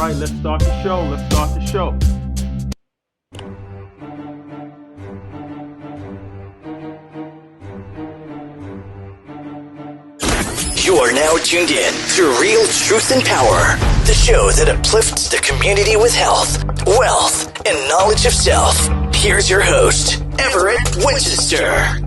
right, let's start the show. You are now tuned in to Real Truth and Power, the show that uplifts the community with health, wealth, and knowledge of self. Here's your host, Everett Winchester.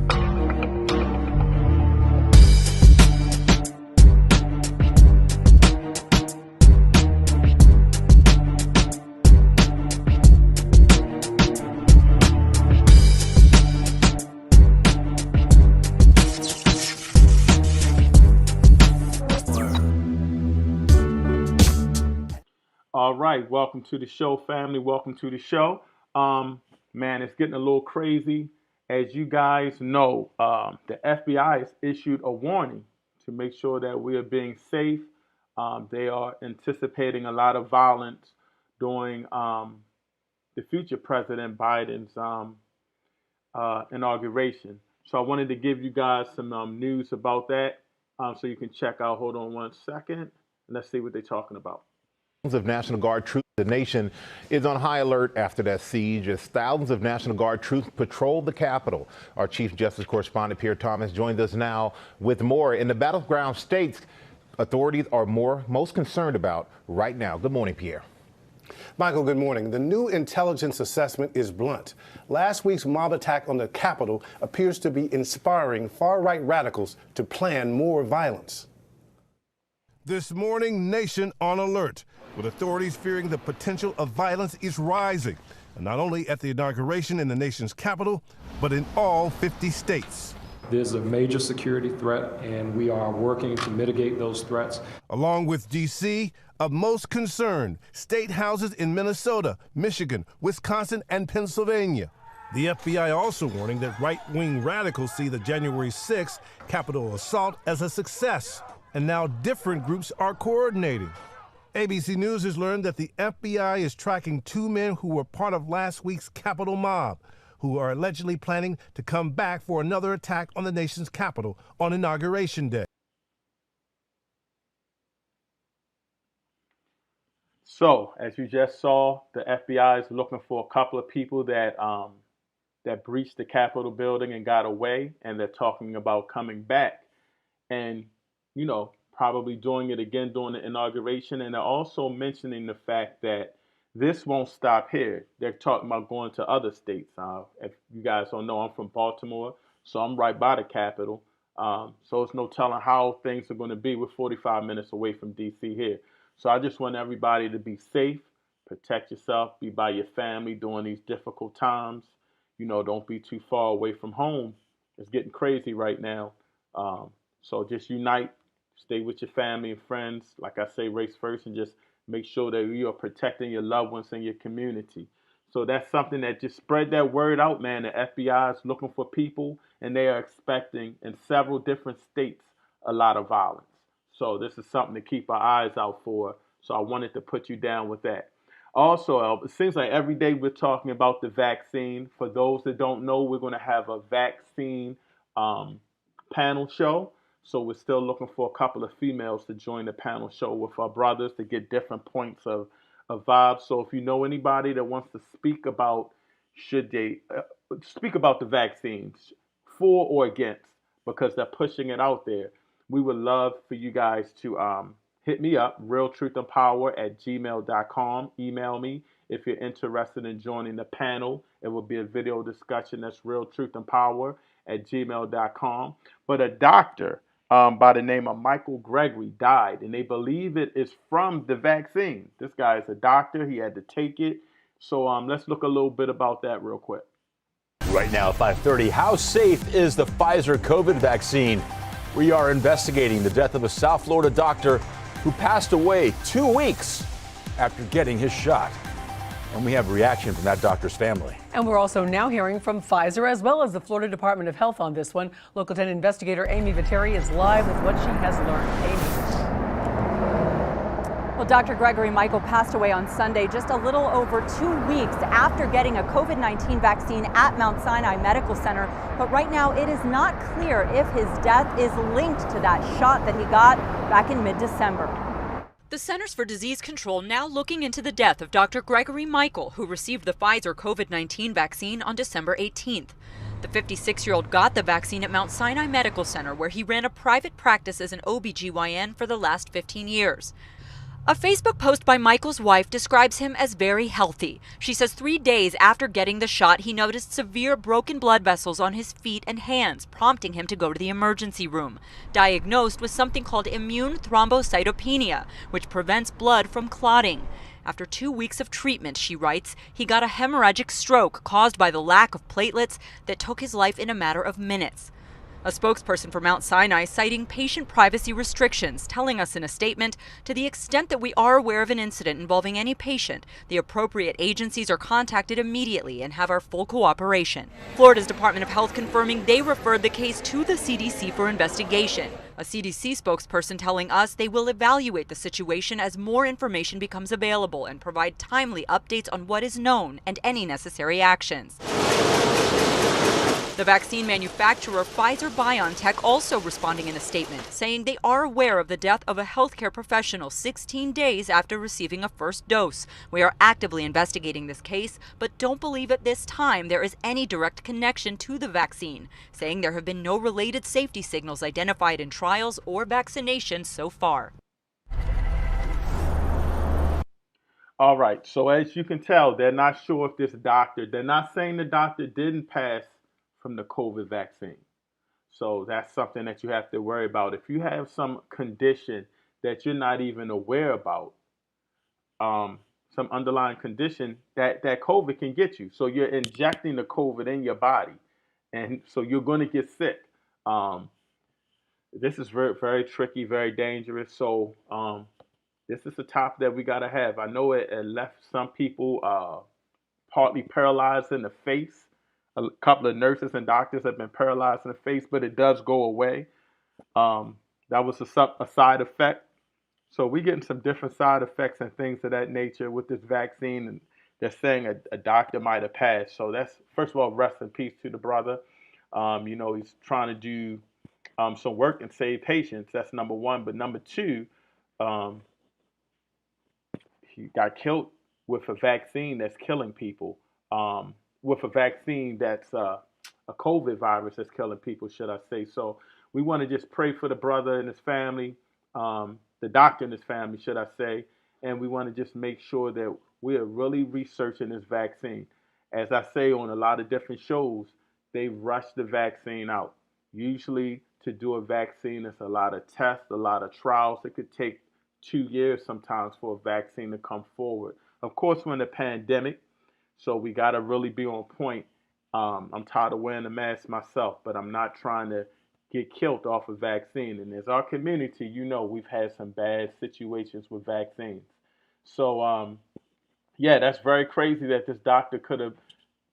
All right, welcome to the show, family. Welcome to the show. Man, it's getting a little crazy. As you guys know, the FBI has issued a warning to make sure that we are being safe. They are anticipating a lot of violence during the future President Biden's inauguration. So I wanted to give you guys some news about that so you can check out. Hold on one second. Let's see what they're talking about. Of National Guard troops. The nation is on high alert after that siege as thousands of National Guard troops patrolled the Capitol. Our Chief Justice correspondent Pierre Thomas joins us now with more. In the battleground states, authorities are most concerned about right now. Good morning, Pierre. Michael, good morning. The new intelligence assessment is blunt. Last week's mob attack on the Capitol appears to be inspiring far-right radicals to plan more violence. This morning, nation on alert, with authorities fearing the potential of violence is rising, not only at the inauguration in the nation's capital, but in all 50 states. There's a major security threat, and we are working to mitigate those threats. Along with D.C., of most concern, state houses in Minnesota, Michigan, Wisconsin, and Pennsylvania. The FBI also warning that right-wing radicals see the January 6th Capitol assault as a success, and now different groups are coordinating. ABC News has learned that the FBI is tracking two men who were part of last week's Capitol mob, who are allegedly planning to come back for another attack on the nation's capital on Inauguration Day. So, as you just saw, the FBI is looking for a couple of people that breached the Capitol building and got away, and they're talking about coming back and, probably doing it again during the inauguration. And they're also mentioning the fact that this won't stop here. They're talking about going to other states. If you guys don't know, I'm from Baltimore, so I'm right by the Capitol. So it's no telling how things are going to be. We're 45 minutes away from D.C. here. So I just want everybody to be safe, protect yourself, be by your family during these difficult times. Don't be too far away from home. It's getting crazy right now. So just unite, stay with your family and friends. Like I say, race first, and just make sure that you are protecting your loved ones in your community. So that's something that just spread that word out, man. The FBI is looking for people, and they are expecting in several different states a lot of violence. So this is something to keep our eyes out for. So I wanted to put you down with that. Also, it seems like every day we're talking about the vaccine. For those that don't know, we're going to have a vaccine panel show. So we're still looking for a couple of females to join the panel show with our brothers to get different points of vibes. So if you know anybody that wants to speak about speak about the vaccines, for or against, because they're pushing it out there, we would love for you guys to hit me up, realtruthandpower@gmail.com. Email me if you're interested in joining the panel. It will be a video discussion. That's realtruthandpower@gmail.com. But a doctor by the name of Michael Gregory died, and they believe it is from the vaccine. This guy is a doctor. He had to take it. So let's look a little bit about that real quick. Right now at 5:30, how safe is the Pfizer COVID vaccine? We are investigating the death of a South Florida doctor who passed away 2 weeks after getting his shot. And we have a reaction from that doctor's family. And we're also now hearing from Pfizer as well as the Florida Department of Health on this one. Local 10 investigator Amy Viteri is live with what she has learned. Amy. Well, Dr. Gregory Michael passed away on Sunday, just a little over 2 weeks after getting a COVID-19 vaccine at Mount Sinai Medical Center. But right now, it is not clear if his death is linked to that shot that he got back in mid-December. The Centers for Disease Control now looking into the death of Dr. Gregory Michael, who received the Pfizer COVID-19 vaccine on December 18th. The 56-year-old got the vaccine at Mount Sinai Medical Center, where he ran a private practice as an OBGYN for the last 15 years. A Facebook post by Michael's wife describes him as very healthy. She says 3 days after getting the shot, he noticed severe broken blood vessels on his feet and hands, prompting him to go to the emergency room. Diagnosed with something called immune thrombocytopenia, which prevents blood from clotting. After 2 weeks of treatment, she writes, he got a hemorrhagic stroke caused by the lack of platelets that took his life in a matter of minutes. A spokesperson for Mount Sinai citing patient privacy restrictions, telling us in a statement, to the extent that we are aware of an incident involving any patient, the appropriate agencies are contacted immediately and have our full cooperation. Florida's Department of Health confirming they referred the case to the CDC for investigation. A CDC spokesperson telling us they will evaluate the situation as more information becomes available and provide timely updates on what is known and any necessary actions. The vaccine manufacturer Pfizer-BioNTech also responding in a statement, saying they are aware of the death of a healthcare professional 16 days after receiving a first dose. We are actively investigating this case, but don't believe at this time there is any direct connection to the vaccine, saying there have been no related safety signals identified in trials or vaccinations so far. All right, so as you can tell, they're not sure if they're not saying the doctor didn't pass from the COVID vaccine. So that's something that you have to worry about. If you have some condition that you're not even aware about, some underlying condition that COVID can get you. So you're injecting the COVID in your body, and so you're going to get sick. This is very, very tricky, very dangerous. So this is a topic that we got to have. I know it left some people partly paralyzed in the face. A couple of nurses and doctors have been paralyzed in the face, but it does go away. That was a side effect. So we're getting some different side effects and things of that nature with this vaccine. And they're saying a doctor might have passed. So that's, first of all, rest in peace to the brother. He's trying to do some work and save patients. That's number one. But number two, he got killed with a vaccine that's killing people. With a vaccine that's a COVID virus that's killing people, should I say. So we want to just pray for the brother and his family, the doctor and his family, should I say. And we want to just make sure that we are really researching this vaccine. As I say on a lot of different shows, they rush the vaccine out. Usually to do a vaccine, it's a lot of tests, a lot of trials. It could take 2 years sometimes for a vaccine to come forward. Of course, we're in a pandemic, so we got to really be on point. I'm tired of wearing a mask myself, but I'm not trying to get killed off a vaccine. And as our community, we've had some bad situations with vaccines. So, that's very crazy that this doctor could have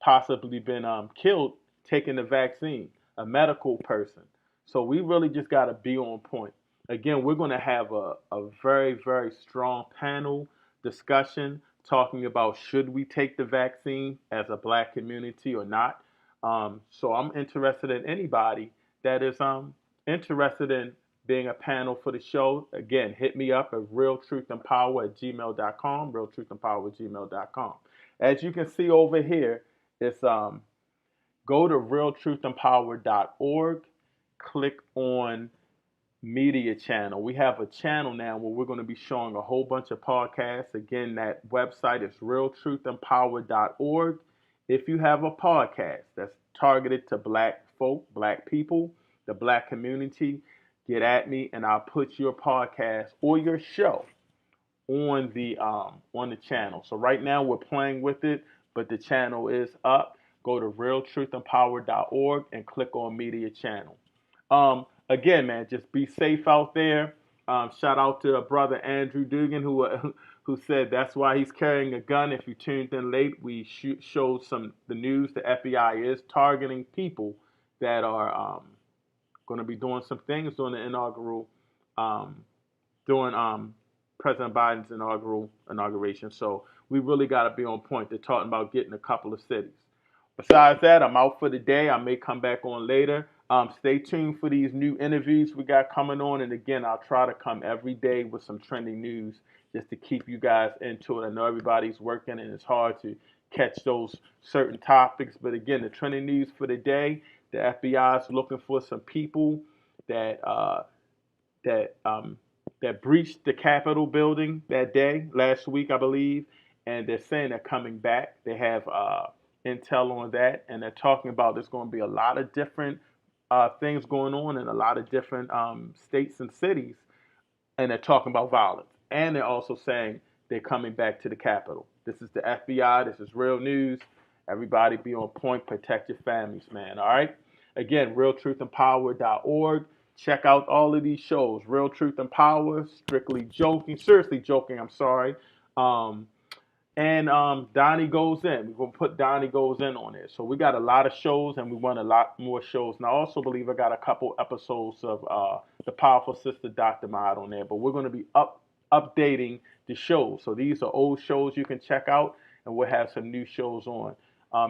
possibly been killed taking the vaccine, a medical person. So we really just got to be on point. Again, we're going to have a very, very strong panel discussion talking about should we take the vaccine as a black community or not. So I'm interested in anybody that is interested in being a panel for the show. Again, hit me up at realtruthandpower@gmail.com, realtruthandpower@gmail.com. As you can see over here, it's go to realtruthandpower.org, click on media channel. We have a channel now where we're going to be showing a whole bunch of podcasts. Again, that website is realtruthandpower.org. If you have a podcast that's targeted to black folk, black people, the black community, get at me and I'll put your podcast or your show on the channel. So right now we're playing with it, but the channel is up. Go to realtruthandpower.org and click on media channel. Again, man, just be safe out there. Shout out to brother Andrew Dugan who said that's why he's carrying a gun. If you tuned in late, we showed the news. The FBI is targeting people that are going to be doing some things during the President Biden's inauguration. So we really got to be on point. They're talking about getting a couple of cities. Besides that, I'm out for the day. I may come back on later. Stay tuned for these new interviews we got coming on. And again, I'll try to come every day with some trending news just to keep you guys into it. I know everybody's working and it's hard to catch those certain topics. But again, the trending news for the day, the FBI is looking for some people that breached the Capitol building that day, last week, I believe. And they're saying they're coming back. They have intel on that. And they're talking about there's going to be a lot of different things going on in a lot of different states and cities. And they're talking about violence. And they're also saying they're coming back to the Capitol. This is the FBI. This is real news. Everybody be on point. Protect your families, man. All right? Again, realtruthandpower.org. Check out all of these shows. Real Truth and Power, Strictly Joking, Seriously Joking, I'm sorry. And Donnie Goes In. We're going to put Donnie Goes In on there. So we got a lot of shows, and we want a lot more shows. And I also believe I got a couple episodes of The Powerful Sister Dr. Mod on there. But we're going to be updating the shows. So these are old shows you can check out, and we'll have some new shows on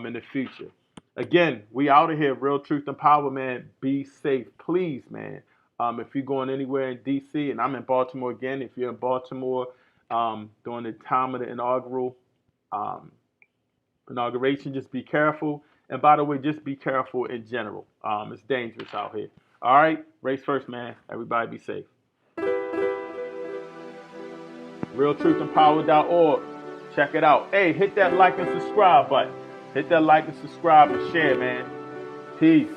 in the future. Again, we out of here. Real Truth and Power, man. Be safe, please, man. If you're going anywhere in D.C., and I'm in Baltimore again, if you're in Baltimore during the time of the inauguration, just be careful. And by the way, just be careful in general. It's dangerous out here. All right? Race first, man. Everybody be safe. realtruthandpower.org. Check it out. Hey, hit that like and subscribe button. Hit that like and subscribe and share, man. Peace.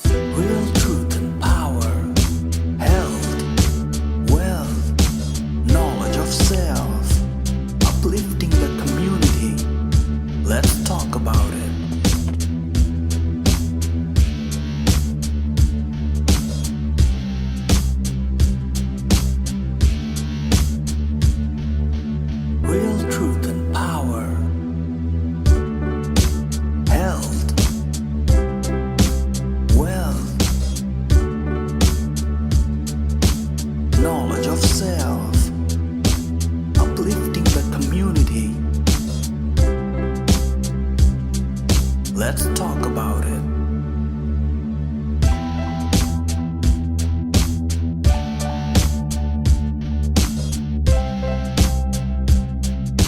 Real truth and power, health, wealth, knowledge of self, uplifting the community. Let's talk about it. Real truth and power. Health, wealth, knowledge of self, uplifting the community. Let's talk.